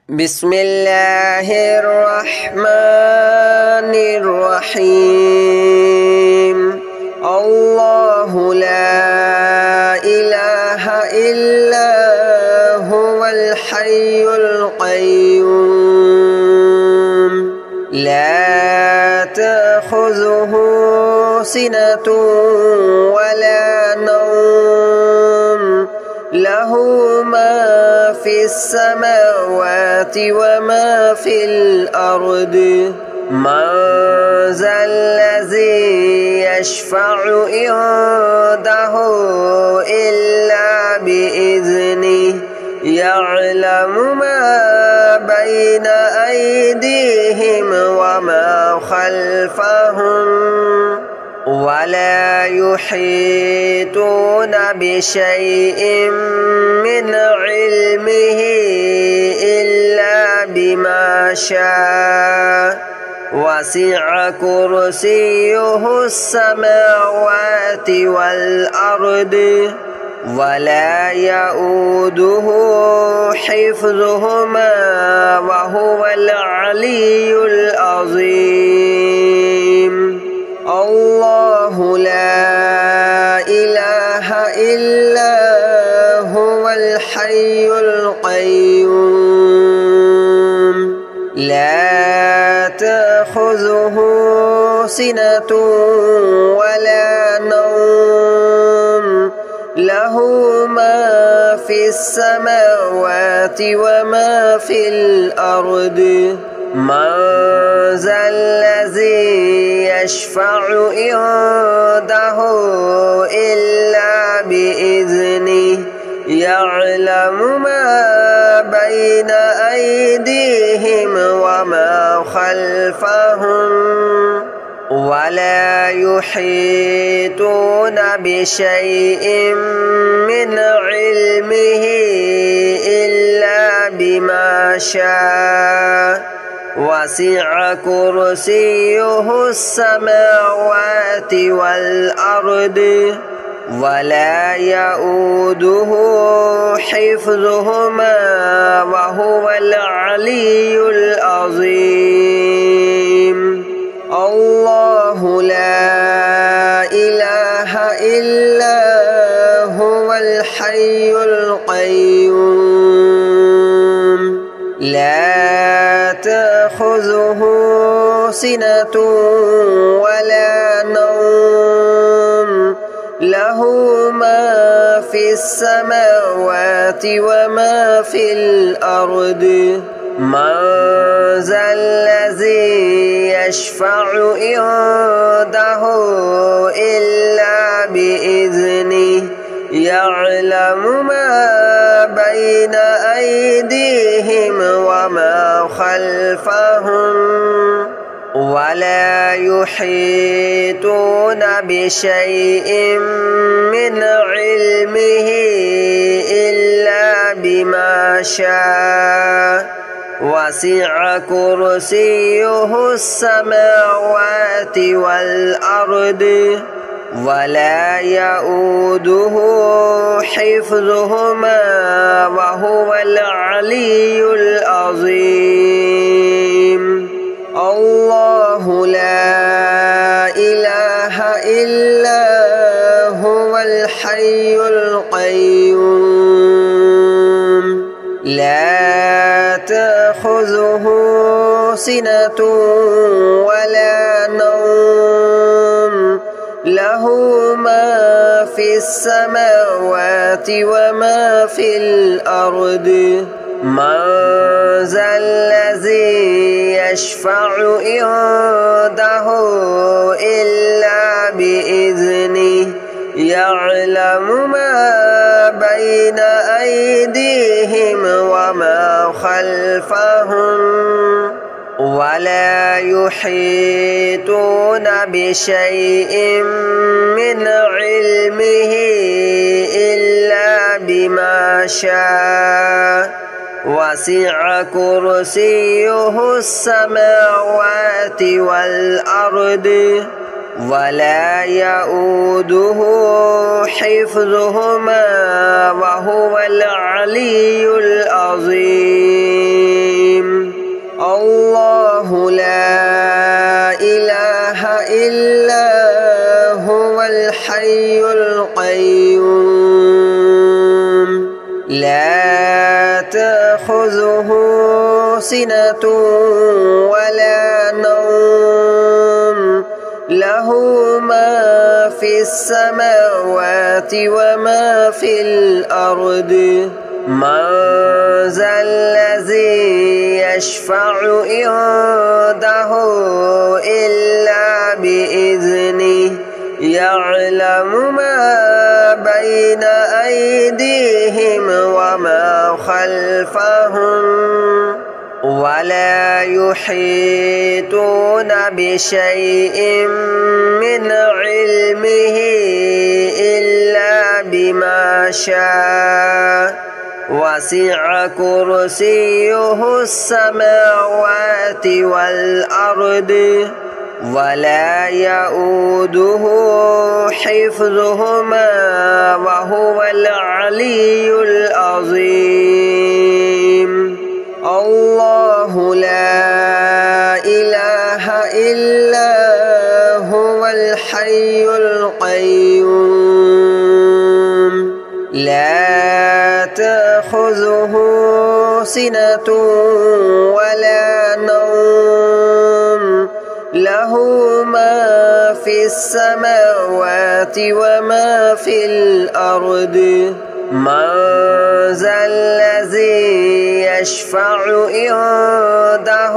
بسم الله الرحمن الرحيم الله لا إله إلا هو الحي القيوم لا تأخذه سنة ولا نوم له ما في السماوات وما في الأرض من ذا الذي يشفع عنده إلا بإذنه يعلم ما بين أيديهم وما خلفهم ولا يحيطون بشيء من علمه إلا بما شاء وسع كرسيه السماوات والأرض ولا يؤوده حفظهما وهو العلي العظيم الله لا إله إلا هو الحي القيوم لا تأخذه سنة ولا نوم له ما في السماوات وما في الأرض من ذا الذي يشفع عنده إلا بإذنه يعلم ما بين أيديهم وما خلفهم ولا يحيطون بشيء من علمه إلا بما شاء وسع كرسيه السماوات والأرض ولا يؤوده حفظهما وهو العلي العظيم الله لا إله إلا هو الحي القيوم لا تأخذه سنة ولا نوم له ما في السماوات وما في الأرض من ذا الذي يشفع عنده إلا بإذنه يعلم ما بين أيديهم وما خلفهم ولا يحيطون بشيء من علمه إلا بما شاء وسع كرسيه السماوات والأرض ولا يؤوده حفظهما وهو العلي العظيم الله لا إله إلا هو الحي القيوم لا تأخذه سنة ولا نوم له ما في السماوات وما في الأرض من ذا الذي يشفع عنده إلا بإذنه يعلم ما بين أيديهم وما خلفهم ولا يحيطون بشيء من علمه إلا بما شاء وسع كرسيه السماوات والأرض ولا يؤوده حفظهما وهو العلي العظيم. تأخذه سنة ولا نوم له ما في السماوات وما في الأرض من ذا الذي يشفع عنده إلا بإذنه يعلم ما بين أيديهم وما خلفهم ولا يحيطون بشيء من علمه إلا بما شاء وسع كرسيه السماوات والأرض ولا يؤوده حفظهما وهو العلي العظيم الله لا إله إلا هو الحي القيوم لا تأخذه سنة ولا نوم له ما في السماوات وما في الأرض من ذا الذي يشفع عنده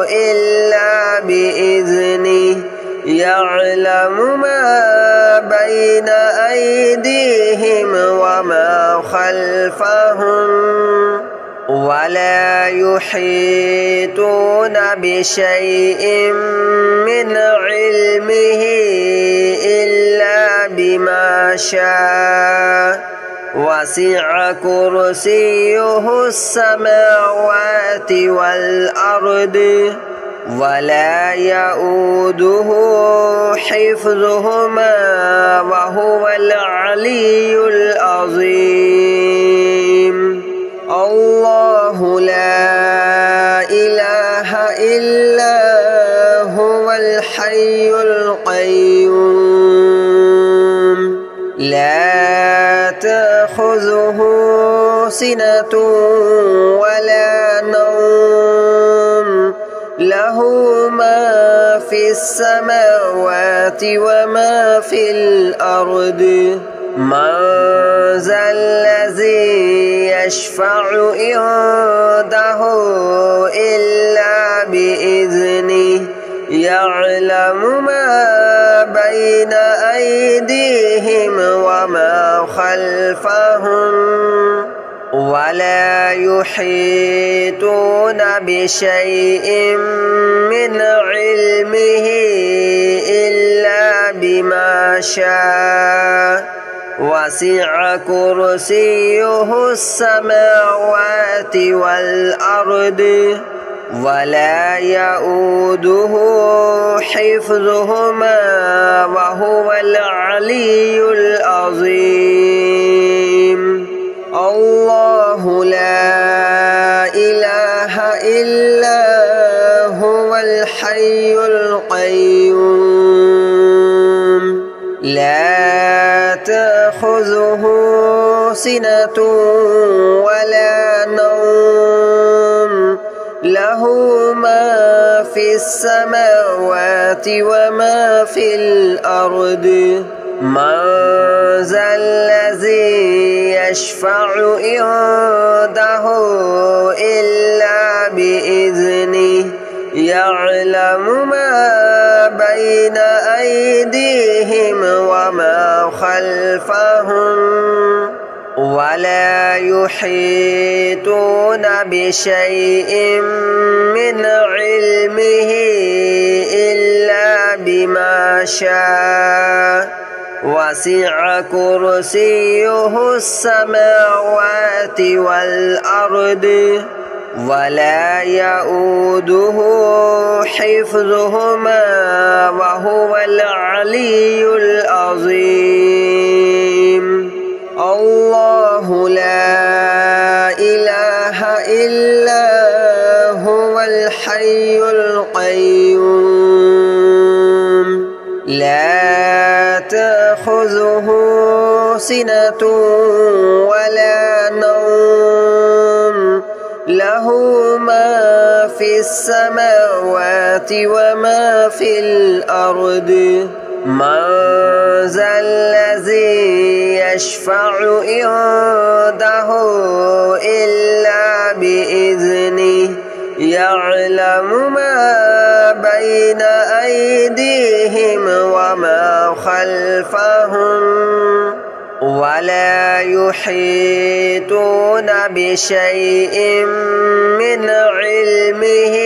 إلا بإذنه يعلم ما بين أيديهم وما خلفهم ولا يحيطون بشيء من علمه إلا بما شاء وسع كرسيه السماوات والأرض ولا يؤوده حفظهما وهو العلي العظيم الله لا إله إلا هو الحي القيوم لا تأخذه سنة ولا نوم له ما في السماوات وما في الأرض من ذا الذي يشفع عنده إلا بإذنه يعلم ما بين أيديهم وما خلفهم ولا يحيطون بشيء من علمه إلا بما شاء وسع كرسيه السماوات والأرض ولا يؤوده حفظهما وهو العلي العظيم الله لا إله إلا هو الحي القيوم لا تأخذه سنة ولا نوم له ما في السماوات وما في الأرض من ذا الذي يشفع عنده إلا بإذنه يعلم ما بين أيديهم وما خلفهم ولا يحيطون بشيء من علمه إلا بما شاء وسع كرسيه السماوات والأرض ولا يؤوده حفظهما وهو العلي العظيم الله لا إله إلا هو الحي القيوم لا تأخذه سنة ولا نوم له له ما في السماوات وما في الأرض من ذا الذي يشفع عنده إلا بإذنه يعلم ما بين أيديهم وما خلفهم ولا يحيطون بشيء من علمه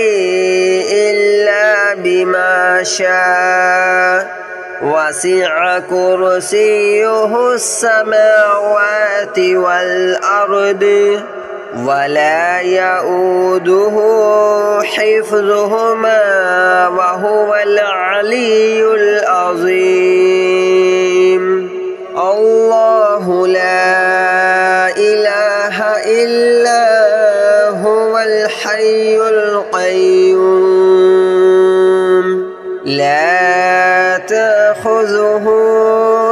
إلا بما شاء وسع كرسيه السماوات والأرض ولا يؤوده حفظهما وهو العلي العظيم الله لا إله إلا هو الحي القيوم لا تأخذه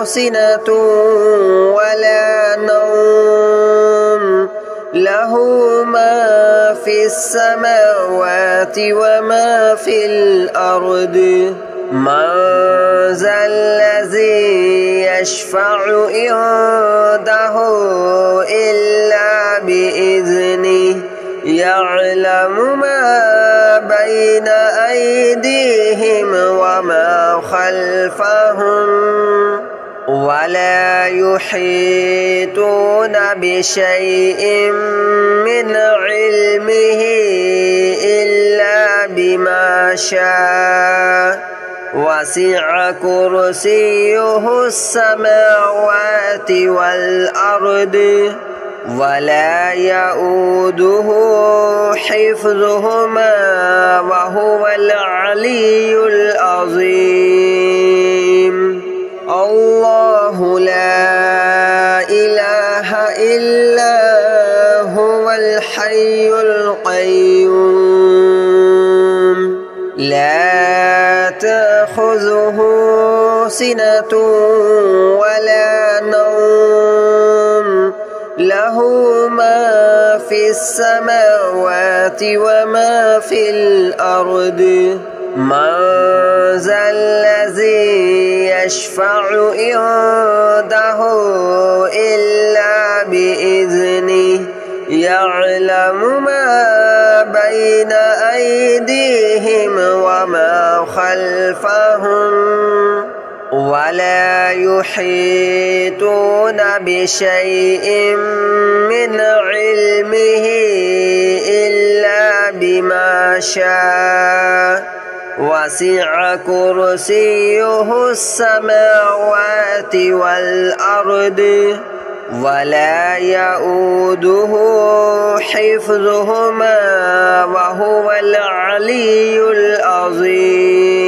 سنة ولا نوم له ما في السماوات وما في الأرض من ذا الذي يشفع عنده إلا بإذنه يعلم ما بين أيديهم وما خلفهم ولا يحيطون بشيء من علمه إلا بما شاء وسع كرسيه السماوات والأرض ولا يؤوده حفظهما وهو العلي العظيم الله لا إله إلا هو الحي القيوم لا تأخذه سنة ولا نوم له ما في السماوات وما في الأرض من ذا الذي يشفع عنده إلا بإذنه يعلم ما بين أيديهم وما خلفهم ولا يحيطون بشيء من علمه إلا بما شاء وسع كرسيه السماوات والأرض ولا يؤوده حفظهما وهو العلي العظيم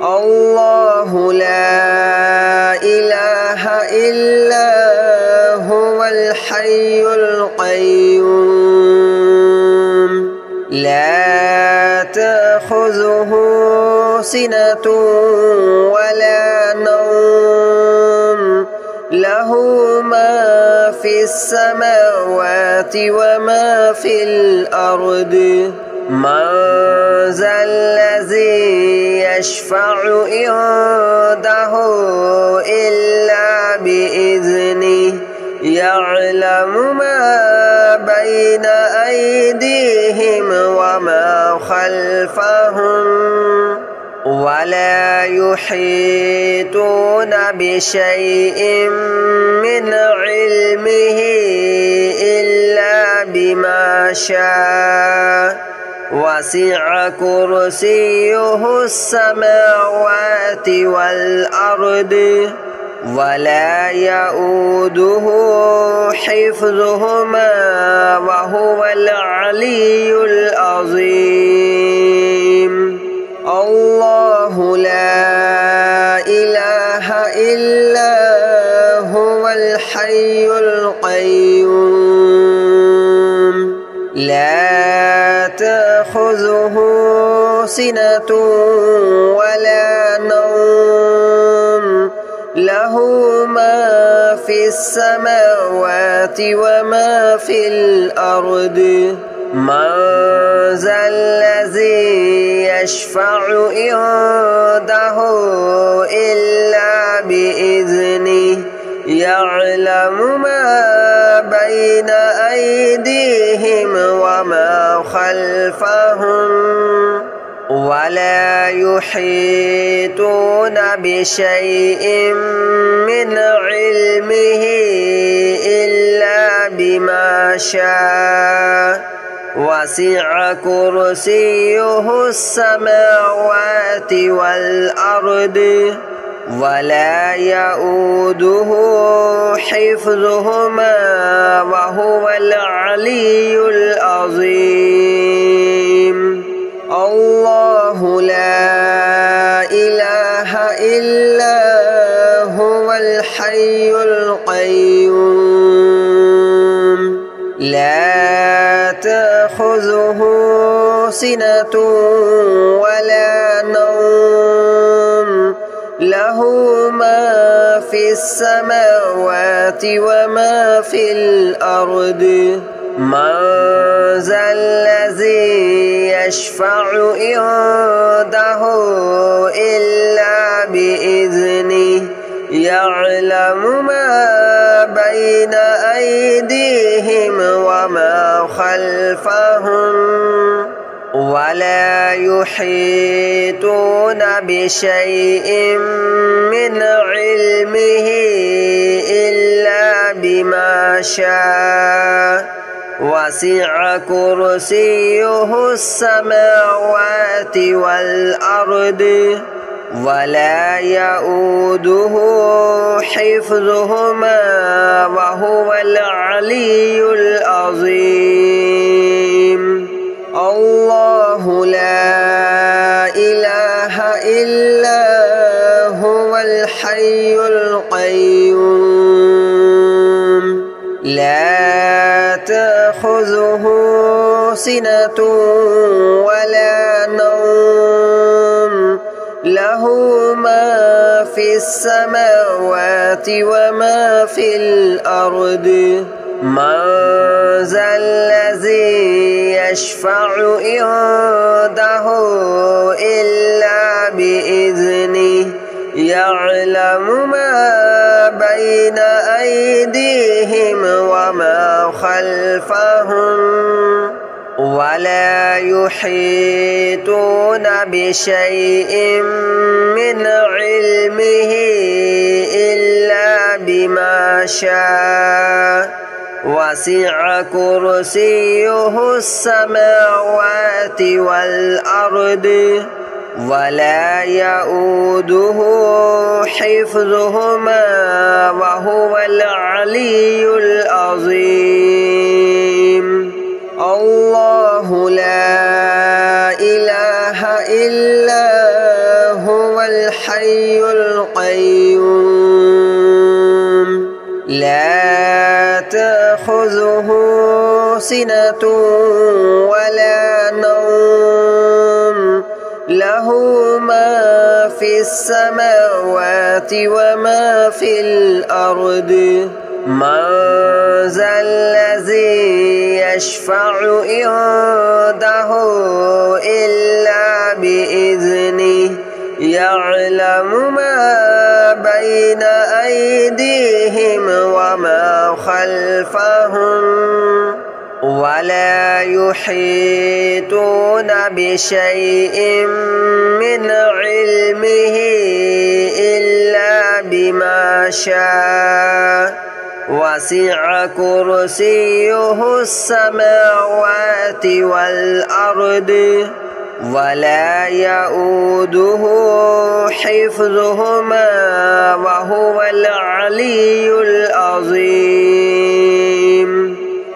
الله لا إله إلا هو الحي القيوم لا تأخذه سنة ولا نوم له ما في السماوات وما في الأرض من ذا الذي يشفع عنده إلا بإذنه يعلم ما بين أيديهم وما خلفهم ولا يحيطون بشيء من علمه إلا بما شاء وسع كرسيه السماوات والأرض ولا يؤوده حفظهما وهو العلي العظيم الله لا إله إلا هو الحي القيوم لا تأخذه سنة ولا نوم له ما في السماوات وما في الأرض من ذا الذي يشفع عنده إلا بإذنه يعلم ما بين أيديهم وما خلفهم ولا يحيطون بشيء من علمه إلا بما شاء وسع كرسيه السماوات والأرض ولا يؤوده حفظهما وهو العلي العظيم الله لا إله إلا هو الحي القيوم لا تأخذه سنة ولا نوم له ما في السماوات وما في الأرض من ذا الذي يشفع عنده إلا بإذنه يعلم ما بين أيديهم وما خلفهم ولا يحيطون بشيء من علمه إلا بما شاء وسع كرسيه السماوات والأرض ولا يؤوده حفظهما وهو العلي العظيم الله لا إله إلا هو الحي القيوم لا تأخذه سنة ولا نوم له ما في السماوات وما في الأرض من ذا الذي يشفع عنده إلا بإذنه يعلم ما بين أيديهم وما خلفهم ولا يحيطون بشيء من علمه إلا بما شاء وسع كرسيه السماوات والأرض ولا يؤوده حفظهما وهو العلي العظيم الله لا إله إلا هو الحي القيوم لا تأخذه سنة ولا نوم له ما في السماوات وما في الأرض من ذا الذي يشفع عنده إلا بإذنه يعلم ما بين أيديهم وما خلفهم ولا يحيطون بشيء من علمه إلا بما شاء وسع كرسيه السماوات والأرض ولا يؤوده حفظهما وهو العلي العظيم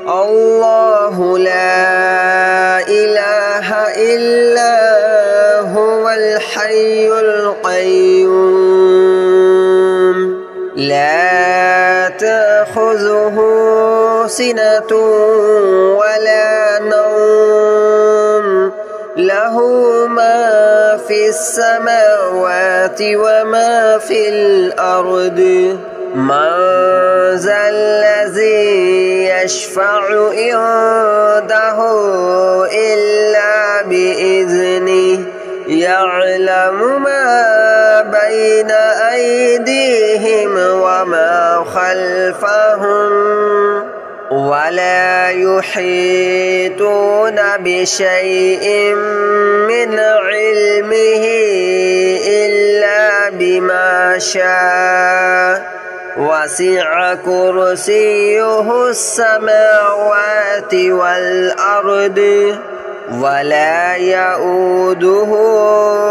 الله لا إله إلا هو الحي القيوم لا تأخذه سنة ولا نوم له ما في السماوات وما في الأرض من ذا الذي يشفع عنده إلا بإذنه يعلم ما بين أيديهم وما خلفهم ولا يحيطون بشيء من علمه إلا بما شاء وسع كرسيه السماوات والأرض ولا يؤوده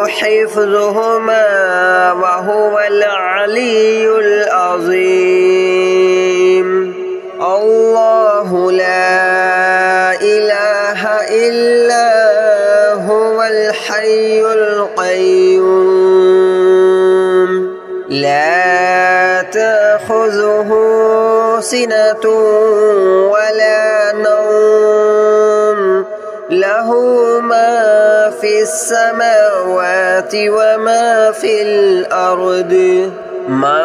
حفظهما وهو العلي العظيم الله لا إله إلا هو الحي القيوم لا تأخذه سنة ولا نوم له ما في السماوات وما في الأرض من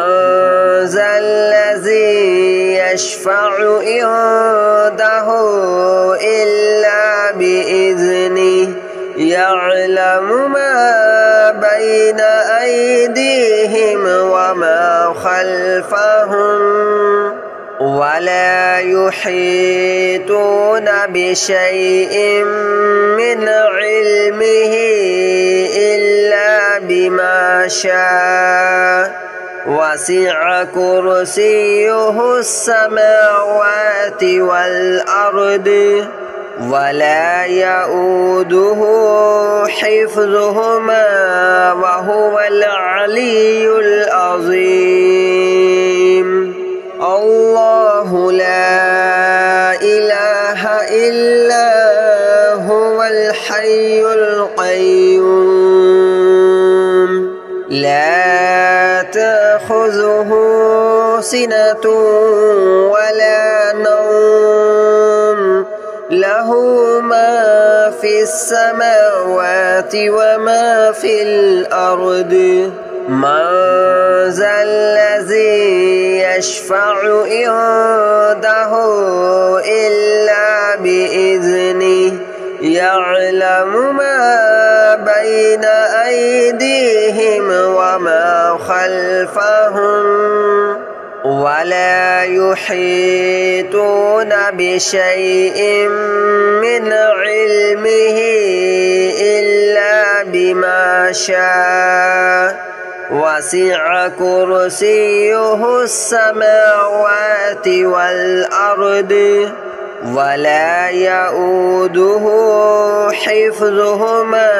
ذا الذي يشفع عنده إلا بإذنه يعلم ما بين أيديهم وما خلفهم ولا يحيطون بشيء من علمه إلا بما شاء وسع كرسيه السماوات والأرض ولا يؤوده حفظهما وهو العلي العظيم الله لا إله إلا هو الحي القيوم لا تأخذه سنة ولا نوم له ما في السماوات وما في الأرض من ذا الذي يشفع عنده إلا بإذنه يعلم ما بين أيديهم وما خلفهم ولا يحيطون بشيء من علمه إلا بما شاء وسع كرسيه السماوات والأرض ولا يؤوده حفظهما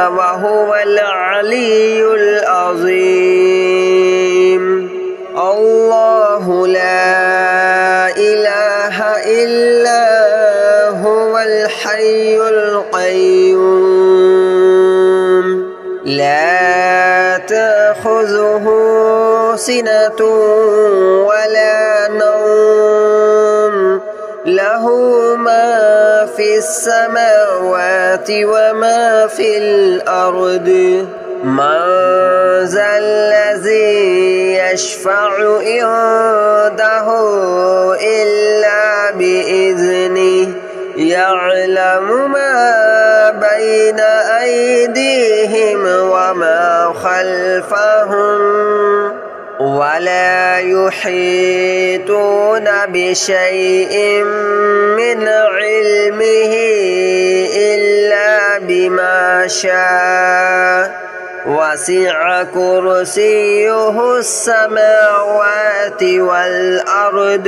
وهو العلي العظيم الله لا إله إلا هو الحي القيوم لا تأخذه سنة ولا نوم له ما في السماوات وما في الأرض من ذا الذي يشفع عنده إلا بإذنه يعلم ما بين أيديهم وما خلفهم ولا يحيطون بشيء من علمه إلا بما شاء وسع كرسيه السماوات والأرض